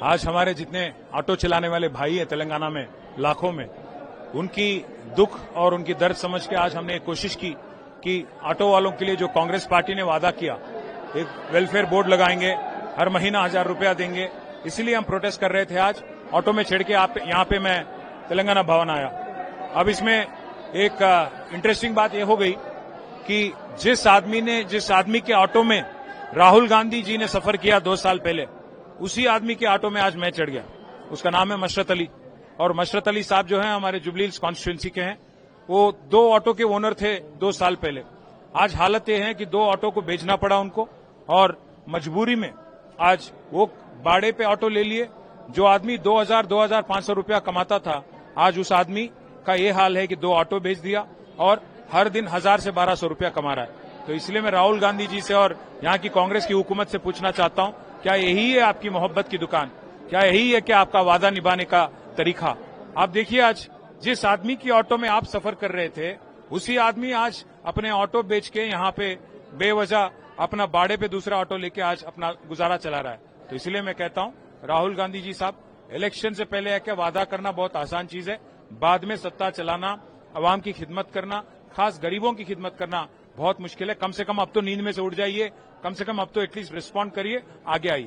आज हमारे जितने ऑटो चलाने वाले भाई हैं तेलंगाना में लाखों में, उनकी दुख और उनकी दर्द समझ के आज हमने एक कोशिश की कि ऑटो वालों के लिए जो कांग्रेस पार्टी ने वादा किया, एक वेलफेयर बोर्ड लगाएंगे, हर महीना 1000 रुपया देंगे, इसीलिए हम प्रोटेस्ट कर रहे थे। आज ऑटो में चढ़ के यहाँ पे मैं तेलंगाना भवन आया। अब इसमें एक इंटरेस्टिंग बात यह हो गई कि जिस आदमी के ऑटो में राहुल गांधी जी ने सफर किया 2 साल पहले, उसी आदमी के ऑटो में आज मैं चढ़ गया। उसका नाम है मशरत अली, और मशरत अली साहब जो हैं हमारे जुबली हिल्स कॉन्स्टिट्यूंसी के हैं। वो 2 ऑटो के ओनर थे 2 साल पहले। आज हालत यह है कि 2 ऑटो को बेचना पड़ा उनको, और मजबूरी में आज वो भाड़े पे ऑटो ले लिए। जो आदमी 2,500 रुपया कमाता था, आज उस आदमी का ये हाल है कि 2 ऑटो बेच दिया और हर दिन 1000 से 1200 रुपया कमा रहा है। तो इसलिए मैं राहुल गांधी जी से और यहाँ की कांग्रेस की हुकूमत से पूछना चाहता हूं, क्या यही है आपकी मोहब्बत की दुकान? क्या यही है कि आपका वादा निभाने का तरीका? आप देखिए, आज जिस आदमी की ऑटो में आप सफर कर रहे थे, उसी आदमी आज अपने ऑटो बेच के यहाँ पे बेवजह अपना भाड़े पे दूसरा ऑटो लेके आज अपना गुजारा चला रहा है। तो इसलिए मैं कहता हूं, राहुल गांधी जी साहब, इलेक्शन से पहले आके वादा करना बहुत आसान चीज है, बाद में सत्ता चलाना, अवाम की खिदमत करना, खास गरीबों की खिदमत करना बहुत मुश्किल है। कम से कम अब तो नींद में से उठ जाइए, कम से कम अब तो एटलीस्ट रिस्पॉन्ड करिए, आगे आइए।